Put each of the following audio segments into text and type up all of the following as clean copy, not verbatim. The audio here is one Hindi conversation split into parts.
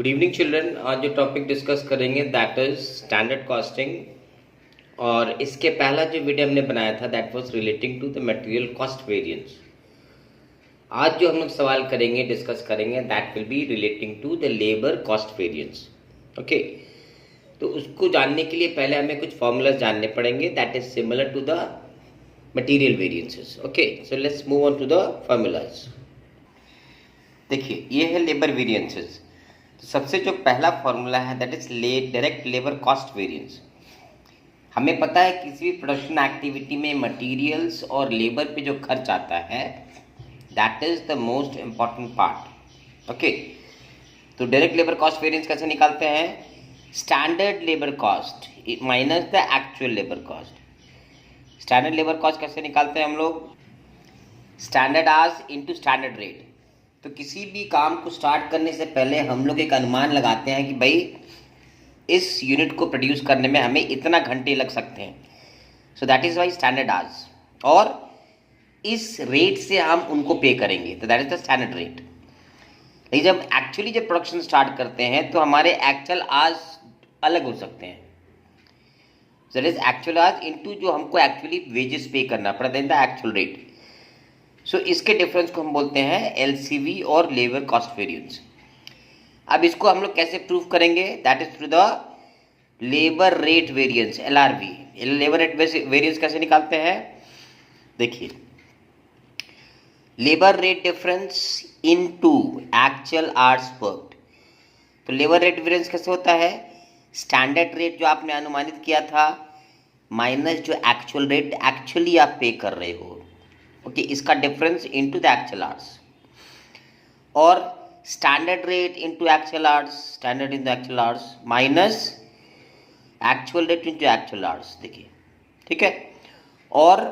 Good evening children. आज जो टॉपिक डिस्कस करेंगे दैट इज स्टैंडर्ड कॉस्टिंग। और इसके पहला जो वीडियो हमने बनाया था that was relating to the material cost variance. आज जो हम लोग सवाल करेंगे डिस्कस करेंगे that will be relating to the labour cost variance. Okay, तो उसको जानने के लिए पहले हमें कुछ फॉर्मूलाज जानने पड़ेंगे that is similar to the material variances. Okay, so let's move on to the formulas. देखिए, ये है लेबर वेरिएंसेस। तो सबसे जो पहला फॉर्मूला है that is direct labour cost variance. हमें पता है किसी भी प्रोडक्शन एक्टिविटी में मटेरियल्स और लेबर पे जो खर्च आता है that is the most important part. Okay, तो डायरेक्ट लेबर कॉस्ट वेरिएंस कैसे निकालते हैं? Standard labour cost minus the actual labour cost. Standard labour cost कैसे निकालते हैं हम लोग? Standard hours into standard rate. तो किसी भी काम को स्टार्ट करने से पहले हम लोग एक अनुमान लगाते हैं कि भाई इस यूनिट को प्रोड्यूस करने में हमें इतना घंटे लग सकते हैं। So that is why standard hours, और इस रेट से हम उनको पे करेंगे, तो that is the standard rate. लेकिन जब एक्चुअली जब प्रोडक्शन स्टार्ट करते हैं तो हमारे एक्चुअल आवर्स अलग हो सकते हैं। That is actual hours into जो हमको एक्चुअली वेजेस पे करना पड़ता है, द एक्चुअल रेट। सो इसके डिफरेंस को हम बोलते हैं एलसीवी और लेबर कॉस्ट वेरिएंस। अब इसको हम लोग कैसे प्रूव करेंगे? That is through the labour rate variance, LRV. Labour rate variance कैसे निकालते हैं? देखिए, labour rate difference into actual hours worked. तो लेबर रेट वेरिएंस कैसे होता है? स्टैंडर्ड रेट जो आपने अनुमानित किया था माइनस जो एक्चुअल रेट एक्चुअली आप पे कर रहे हो। ओके, इसका difference into the actual hours, और standard rate into actual hours, standard in the actual hours minus actual rate into actual hours. देखिए, ठीक है, और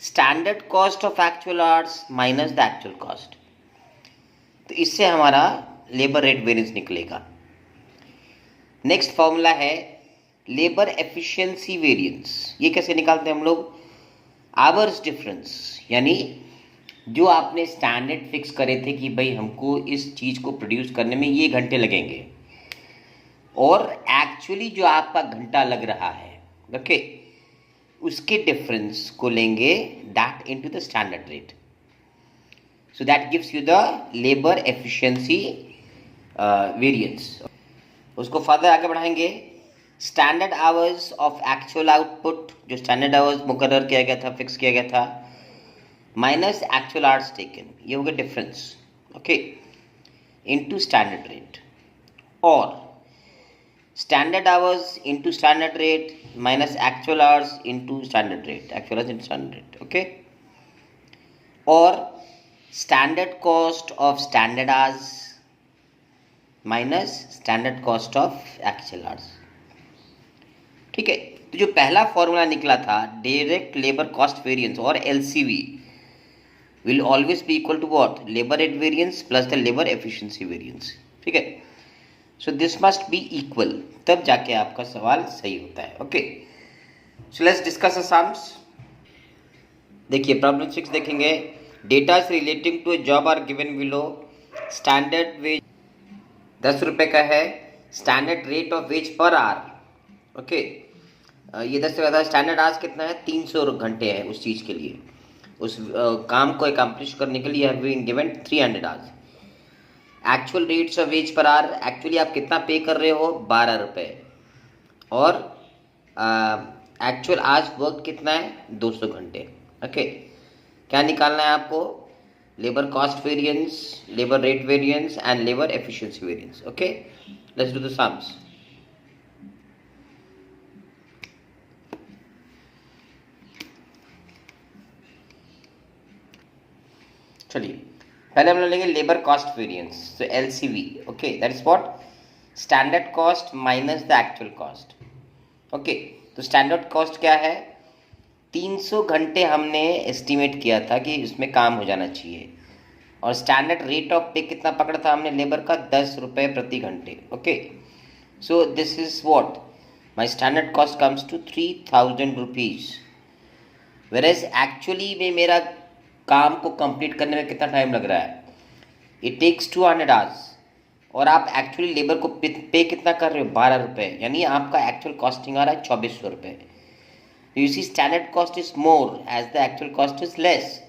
standard cost of actual hours minus the actual cost. तो इससे हमारा लेबर रेट वेरिएंस निकलेगा। नेक्स्ट फॉर्मूला है लेबर एफिशिएंसी वेरिएंस। ये कैसे निकालते हैं हम लोग? आवर्स डिफरेंस, यानी जो आपने स्टैंडर्ड फिक्स करे थे कि भाई हमको इस चीज़ को प्रोड्यूस करने में ये घंटे लगेंगे, और एक्चुअली जो आपका घंटा लग रहा है, ओके, उसके डिफरेंस को लेंगे that into the standard rate. So that gives you the labour efficiency variance. उसको फर्दर आगे बढ़ाएंगे। Standard hours of actual output, जो स्टैंडर्ड आवर्स मुकर्रर किया गया था, फिक्स किया गया था, माइनस एक्चुअल आवर्स टेकन, ये हो गया difference. Okay, into standard rate, और standard hours into standard rate minus actual hours into standard rate, actual hours into standard rate. Okay, और standard cost of standard hours minus standard cost of actual hours. ठीक है, तो जो पहला फॉर्मूला निकला था डायरेक्ट लेबर कॉस्ट वेरिएंस और LCV will always be equal to what? Labour rate variance plus the labour efficiency variance. ठीक है, so this must be equal, तब जाके आपका सवाल सही होता है। Okay, so let's discuss the sums. देखिए, प्रॉब्लम 6 देखेंगे। Data is relating to a job are given below. Standard wage 10 रुपये का है, standard rate of wage per hour. Okay, ये 10 से ज़्यादा। स्टैंडर्ड आवर्स कितना है? 300 घंटे है उस चीज़ के लिए, उस काम को एकम्प्लिश करने के लिए have been given 300 hours. Actual rates of wage per hour, actually आप कितना पे कर रहे हो? 12 रुपये, और एक्चुअल आवर्स वर्क कितना है? 200 घंटे। ओके, क्या निकालना है आपको? Labour cost variance, labour rate variance and labour efficiency variance. Okay, let's do the sums. चलिए, पहले हम लोग लेंगे लेबर कॉस्ट वेरिएंस, तो LCV. Okay, that is what? Standard cost minus the actual cost. Okay, तो स्टैंडर्ड कॉस्ट क्या है? 300 घंटे हमने एस्टिमेट किया था कि उसमें काम हो जाना चाहिए, और स्टैंडर्ड रेट ऑफ पे कितना पकड़ा था हमने लेबर का? 10 रुपये प्रति घंटे। Okay, so this is what? My standard cost comes to 3000 rupees, whereas actually में मेरा काम को कंप्लीट करने में कितना टाइम लग रहा है? इट टेक्स 200 आवर्स, और आप एक्चुअली लेबर को पे कितना कर रहे हो, 12 रुपये, यानी आपका एक्चुअल कॉस्टिंग आ रहा है 2400 रुपये। You see standard cost is more as the actual cost is less,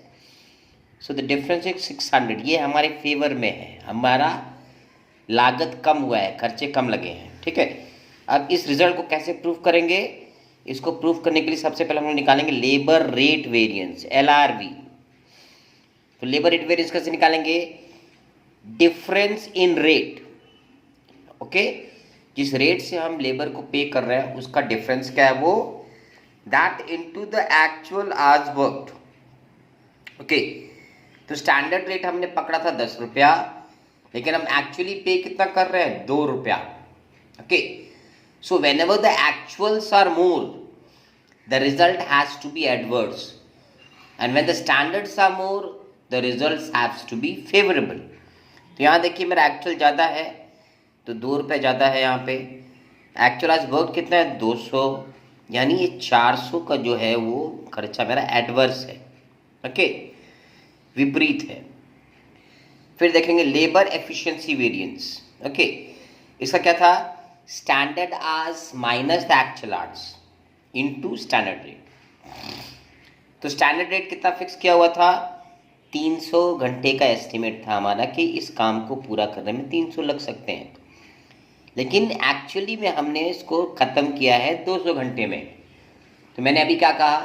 so the difference is 600। ये हमारे फेवर में है, हमारा लागत कम हुआ है, खर्चे कम लगे हैं, ठीक है। अब इस रिजल्ट को कैसे प्रूव करेंगे, इसको प्रूव करने के लिए सबसे पहले हम लोग निकालेंगे लेबर रेट वेरिएंस, LRV। तो लेबर रेट वेरिएंस कैसे निकालेंगे, डिफरेंस इन रेट, ओके, जिस रेट से हम लेबर को पे कर रहे हैं उसका डिफरेंस क्या है, वो that into the actual hours worked, okay. तो स्टैंडर्ड रेट हमने पकड़ा था 10 रुपया, लेकिन हम एक्चुअली पे कितना कर रहे हैं, 2 रुपया, okay. So whenever the actuals are more, the result has to be adverse, and when the standards are more, the results has to be favorable। तो यहाँ देखिए मेरा एक्चुअल ज़्यादा है तो 2 रुपये ज़्यादा है, यहाँ पे एक्चुअल आज वर्क कितना है, 200, यानी ये 400 का जो है वो खर्चा मेरा एडवर्स है, ओके, विपरीत है। फिर देखेंगे लेबर एफिशिएंसी वेरिएंस, ओके। इसका क्या था, standard hours minus the actual hours into standard rate. तो स्टैंडर्ड रेट कितना फिक्स किया हुआ था, 300 घंटे का एस्टिमेट था हमारा कि इस काम को पूरा करने में 300 लग सकते हैं, लेकिन एक्चुअली में हमने इसको ख़त्म किया है 200 घंटे में। तो मैंने अभी क्या कहा,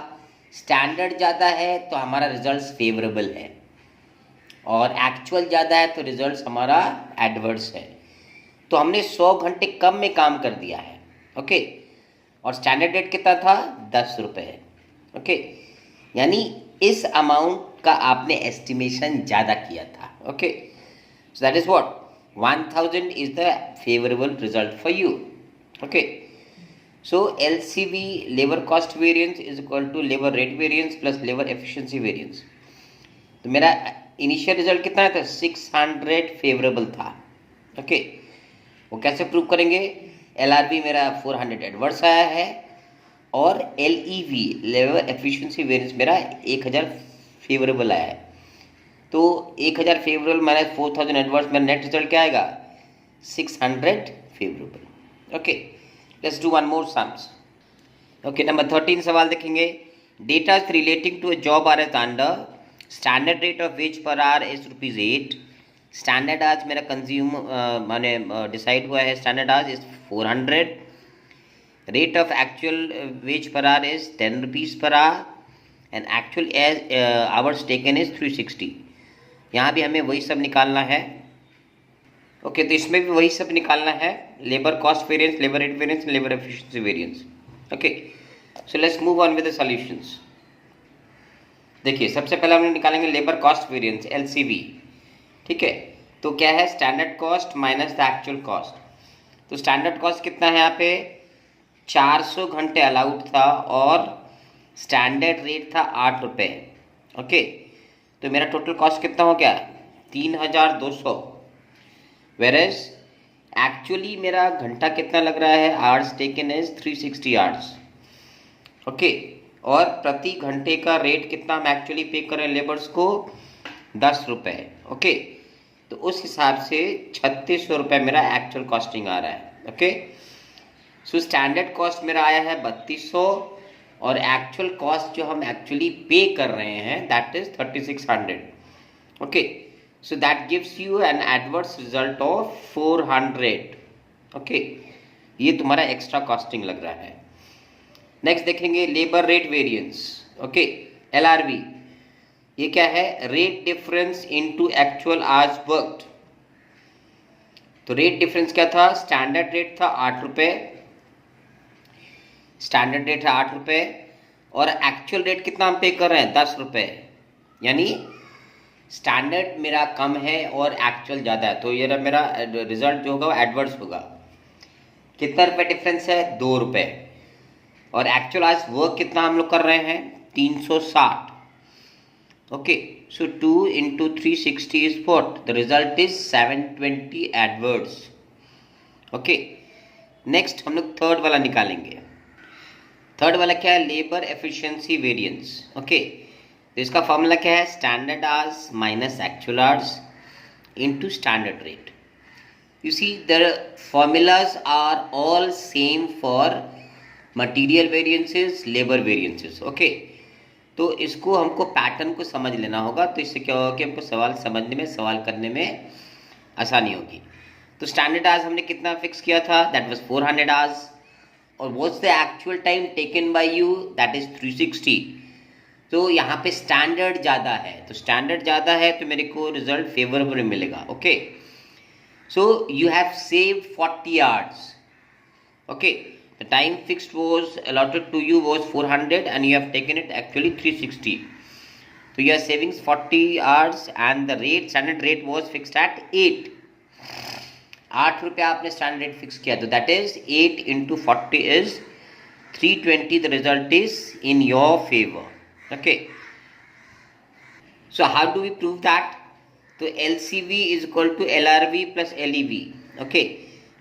स्टैंडर्ड ज़्यादा है तो हमारा रिजल्ट फेवरेबल है, और एक्चुअल ज़्यादा है तो रिजल्ट हमारा एडवर्स है। तो हमने 100 घंटे कम में काम कर दिया है, ओके। और स्टैंडर्ड रेट कितना था, 10 रुपये, ओके, यानी इस अमाउंट का आपने एस्टिमेशन ज़्यादा किया था, okay. So that is what 1000 is the favourable result for you, okay. So LCV labour cost variance is equal to labour rate variance plus labour efficiency variance. तो मेरा इनिशियल रिजल्ट कितना था, 600 फेवरेबल था, ओके। वो कैसे प्रूव करेंगे, LRV मेरा 400 एडवर्स आया है, और LEV लेबर एफिशिएंसी वेरिएंस मेरा 1000 फेवरेबल आया है। तो 1000 फेवरेबल माइनस 4000 एडवर्स, मेरा नेट रिजल्ट क्या आएगा, 600 favourable, okay. Let's do one more sums, okay. Number 13 सवाल देखेंगे, data relating to a job are as under, standard rate of wage per hour is ₹8, standard hours मेरा कंज्यूम माने डिसाइड हुआ है, standard hours is 400, rate of actual wage per hour is 10 rupees per hour, and actual as hours taken is 360। यहाँ भी हमें वही सब निकालना है, ओके। तो इसमें भी वही सब निकालना है, labour cost variance, labour rate variance, labour efficiency variance, okay. So let's move on with the solutions. देखिए सबसे पहले हम निकालेंगे लेबर कॉस्ट वेरिएंस, LCV, ठीक है। तो क्या है, standard cost minus the actual cost. तो स्टैंडर्ड कॉस्ट कितना है, यहाँ पे 400 घंटे अलाउड था, और स्टैंडर्ड रेट था 8 रुपये, ओके। तो मेरा टोटल कॉस्ट कितना हो गया, 3200, वेरेज एक्चुअली मेरा घंटा कितना लग रहा है, hours taken is 360 hours, okay. और प्रति घंटे का रेट कितना हम एक्चुअली पे कर रहे हैं लेबर्स को, 10 रुपये, ओके। तो उस हिसाब से 3600 रुपये मेरा एक्चुअल कॉस्टिंग आ रहा है, ओके। सो स्टैंडर्ड कॉस्ट मेरा आया है 3200, और एक्चुअल कॉस्ट जो हम एक्चुअली पे कर रहे हैं that is 3600, okay. So that gives you an adverse result of 400, okay. ये तुम्हारा एक्स्ट्रा कॉस्टिंग लग रहा है। नेक्स्ट देखेंगे labour rate variance, okay, LRV। ये क्या है, rate difference into actual hours worked. तो रेट डिफरेंस क्या था, स्टैंडर्ड रेट था 8 रुपये, स्टैंडर्ड रेट है 8 रुपये, और एक्चुअल रेट कितना हम पे कर रहे हैं, 10 रुपये, यानी स्टैंडर्ड मेरा कम है और एक्चुअल ज़्यादा है, तो ये मेरा रिजल्ट जो होगा वो एडवर्स होगा। कितना रुपये डिफरेंस है, 2 रुपये, और एक्चुअल आज वर्क कितना हम लोग कर रहे हैं, 360, okay. So 2 into 360 is what, the result is 720 adverse, okay. Next हम लोग थर्ड वाला निकालेंगे। थर्ड वाला क्या है, लेबर एफिशिएंसी वेरिएंस, ओके। तो इसका फॉर्मूला क्या है, standard hours minus actual hours into standard rate. You see, the formulas are all same for material variances, labor variances. Okay, तो इसको हमको पैटर्न को समझ लेना होगा, तो इससे क्या होगा कि हमको सवाल समझने में, सवाल करने में आसानी होगी। तो स्टैंडर्ड आवर्स हमने कितना फिक्स किया था, दैट वाज 400 आवर्स, और what's the actual time taken by you, that is 360। तो यहाँ पे स्टैंडर्ड ज़्यादा है, तो स्टैंडर्ड ज़्यादा है तो मेरे को रिजल्ट फेवरेबल मिलेगा। Okay, so you have saved 40 hours. Okay, the time fixed was allotted to you was 400 and you have taken it actually 360. So you are saving 40 hours and the rate, standard rate was fixed at 8. 8 रुपया आपने स्टैंडर्ड रेट फिक्स किया, तो that is 8 into 40 is 320. The result is in your favor. Okay, so how do we prove that? तो LCV is equal to LRV plus LEV. Okay,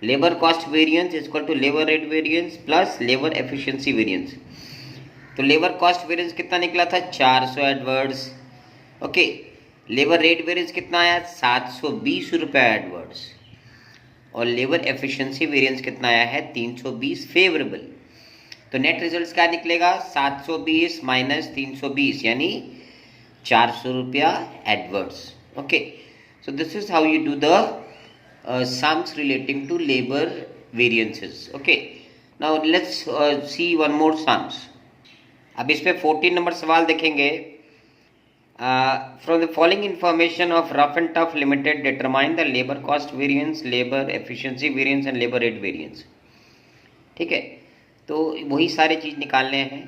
labour cost variance is equal to labour rate variance plus labour efficiency variance. तो लेबर कॉस्ट वेरिएंस कितना निकला था, 400 adverse. Okay, labour rate variance कितना आया, 720 रुपये एडवर्ड्स, और लेबर एफिशिएंसी वेरिएंस कितना आया है, 320 फेवरेबल। तो नेट रिजल्ट क्या निकलेगा, 720 माइनस 320 यानी 400 रुपया Edwards. Okay, so this is how you do the sums relating to labor variances. Okay, now let's see one more sums. अब इस पे 14 नंबर सवाल देखेंगे। From the following information of Rough and Tough Limited, determine the labor cost variance, labor efficiency variance and labor rate variance. ठीक है, तो वही सारे चीज़ निकालने हैं।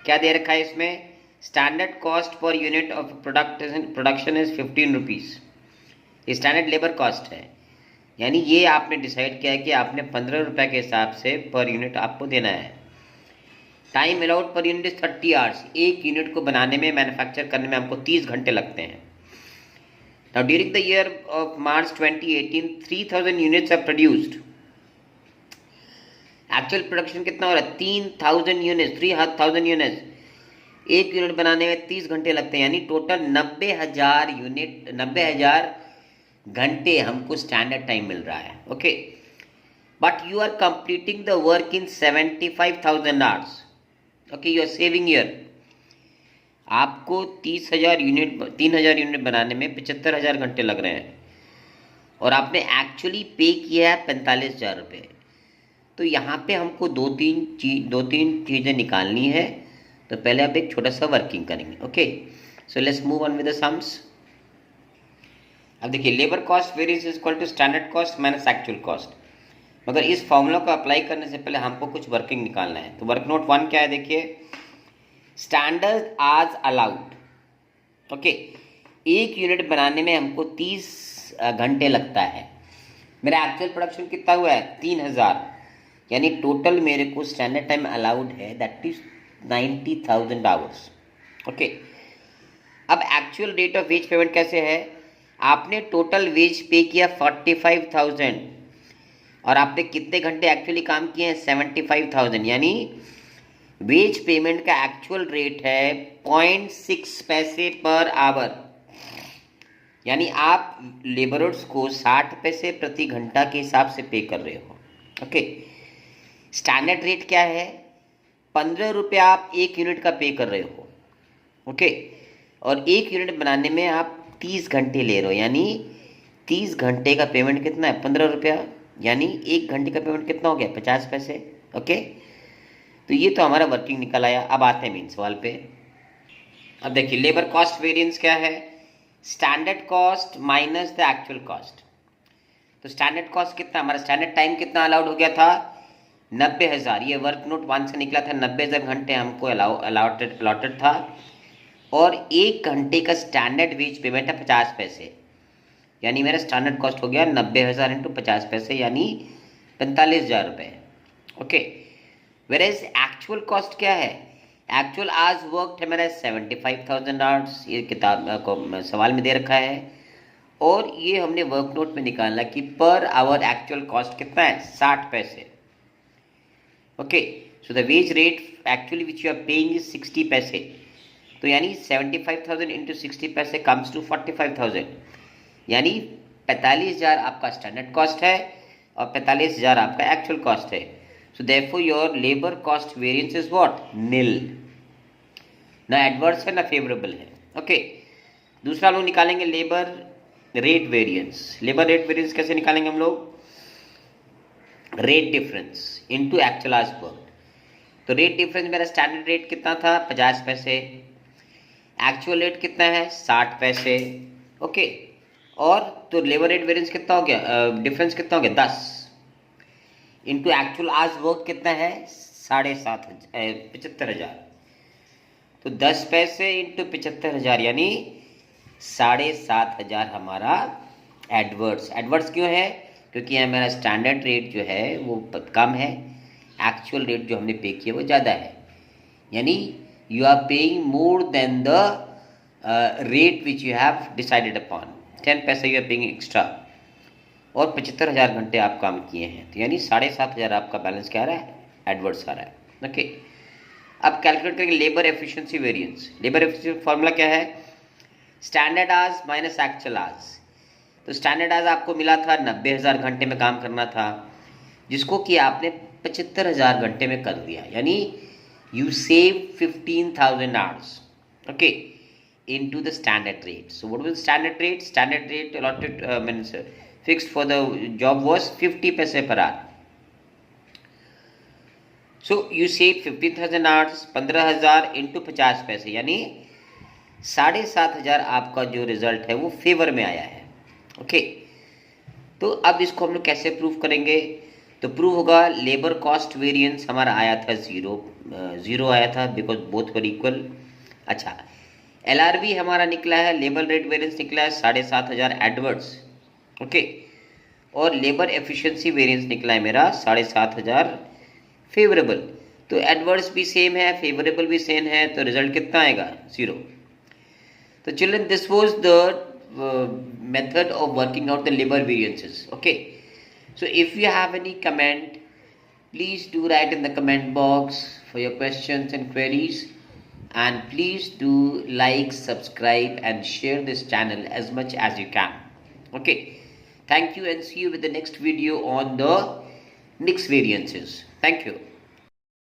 क्या दे रखा है इसमें, standard cost per unit of production is 15 rupees. ये स्टैंडर्ड लेबर कॉस्ट है, यानी ये आपने डिसाइड किया है कि आपने 15 रुपये के हिसाब से पर यूनिट आपको देना है। Time allowed per unit is 30 hours. एक यूनिट को बनाने में, मैन्युफैक्चर करने में हमको 30 घंटे लगते हैं। Now during the year of March 2018 3000 units are produced. Actual production कितना हो रहा है, 3000 यूनिट्स, 3000 यूनिट्स। एक यूनिट बनाने में 30 घंटे लगते हैं, यानी टोटल 90,000 यूनिट, 90,000 घंटे हमको स्टैंडर्ड टाइम मिल रहा है। Okay, but you are completing the work in 75,000 hours. Okay, you are saving year. आपको 30,000 यूनिट बनाने में 75,000 घंटे लग रहे हैं, और आपने एक्चुअली पे किया है 45,000 रुपये। तो यहाँ पे हमको दो तीन चीज़ें निकालनी है। तो पहले आप एक छोटा सा वर्किंग करेंगे। Okay, so let's move on with the sums. अब देखिए, labour cost variance is equal to standard cost minus actual cost. मगर इस फॉर्मूला को अप्लाई करने से पहले हमको कुछ वर्किंग निकालना है। तो वर्क नोट 1 क्या है, देखिए, स्टैंडर्ड आज अलाउड। ओके, एक यूनिट बनाने में हमको 30 घंटे लगता है। मेरा एक्चुअल प्रोडक्शन कितना हुआ है, 3000, यानी टोटल मेरे को स्टैंडर्ड टाइम अलाउड है, दैट इज 90,000 आवर्स। ओके, अब actual rate of veg payment कैसे है, आपने टोटल वेज पे किया 45,000, और आपने कितने घंटे एक्चुअली काम किए हैं, 75,000, यानी वेज पेमेंट का एक्चुअल रेट है 0.6 पैसे पर आवर। यानी आप लेबरर्स को 60 पैसे प्रति घंटा के हिसाब से पे कर रहे हो। ओके, स्टैंडर्ड रेट क्या है, 15 रुपया आप एक यूनिट का पे कर रहे हो। ओके, और एक यूनिट बनाने में आप 30 घंटे ले रहे हो, यानी 30 घंटे का पेमेंट कितना है, 15 रुपया, यानी एक घंटे का पेमेंट कितना हो गया, 50 पैसे। ओके, तो ये तो हमारा वर्किंग निकल आया। अब आते हैं मेन सवाल पे। अब देखिए, लेबर कॉस्ट वेरिएंस क्या है, standard cost minus the actual cost. तो स्टैंडर्ड कॉस्ट कितना, हमारा स्टैंडर्ड टाइम कितना अलाउड हो गया था, 90,000। ये वर्क नोट 1 से निकला था, 90,000 घंटे हमको अलॉटेड था, और एक घंटे का स्टैंडर्ड वेज पेमेंट है 50 पैसे, यानी मेरा स्टैंडर्ड कॉस्ट हो गया 90,000 इंटू 50 पैसे, यानी 45,000 रुपये। ओके, वेरेज एक्चुअल कॉस्ट क्या है, एक्चुअल आवर्स वर्कड है मेरा 75,000 आवर्स, ये किताब को सवाल में दे रखा है, और ये हमने वर्क नोट में निकाला कि पर आवर एक्चुअल कॉस्ट कितना है, 60 पैसे। Okay, so the wage rate actually which you are paying is 60 पैसे। तो यानी 75,000 इंटू 60 पैसे कम्स टू 45,000, यानी 45,000 आपका स्टैंडर्ड कॉस्ट है और 45,000 आपका एक्चुअल कॉस्ट है। So therefore your labour cost variance is what? Nil. ना एडवर्स है ना फेवरेबल है। ओके, दूसरा लोग निकालेंगे labour rate variance. Labour rate variance कैसे निकालेंगे हम लोग? Rate difference into actual hours work. तो रेट डिफरेंस मेरा स्टैंडर्ड रेट कितना था? 50 पैसे। एक्चुअल रेट कितना है? 60 पैसे। ओके, और तो लेबर रेट वेरिएंस कितना हो गया? डिफरेंस कितना हो गया? 10 इंटू एक्चुअल आवर्स वर्क कितना है? 75,000। तो 10 पैसे इंटू 75,000 यानी 7,500 हमारा एडवर्स। एडवर्स क्यों है? क्योंकि यहाँ मेरा स्टैंडर्ड रेट जो है वो कम है, एक्चुअल रेट जो हमने पे किया वो ज़्यादा है। यानी you are paying more than the rate which you have decided upon. 10 पैसे यू आर पेइंग एक्स्ट्रा और 75,000 घंटे आप काम किए हैं, तो यानी 7,500 आपका बैलेंस क्या आ रहा है? एडवर्स आ रहा है। ओके, अब कैलकुलेट करेंगे labour efficiency variance. Labour efficiency formula क्या है? Standard hours minus actual hours. तो स्टैंडर्ड आवर्स आपको मिला था 90,000 घंटे में काम करना था, जिसको कि आपने 75,000 घंटे में कर दिया, यानी you save 15,000 hours. Okay, into the standard rate. So what was standard rate? Standard rate allotted means fixed for the job was 50 पैसे per hour. So you save 15,000 hours, 15,000 into 50 पैसे, यानी 7,500 आपका जो रिजल्ट है वो फेवर में आया है। ओके, तो अब इसको हम लोग कैसे प्रूव करेंगे? तो प्रूव होगा लेबर कॉस्ट वेरिएंस हमारा आया था जीरो आया था, बिकॉज बोथ वर इक्वल। अच्छा, LRV हमारा निकला है, लेबर रेट वेरिएंस निकला है 7,500 एडवर्स। ओके, और लेबर एफिशिएंसी वेरिएंस निकला है मेरा 7,500 फेवरेबल। तो एडवर्स भी सेम है, फेवरेबल भी सेम है, तो रिजल्ट कितना आएगा? 0। तो children, this was the method of working out the labor variances. Okay, so if you have any comment, please do write in the comment box for your questions and queries, and please do like, subscribe and share this channel as much as you can. Okay, thank you and see you with the next video on the next variances. Thank you.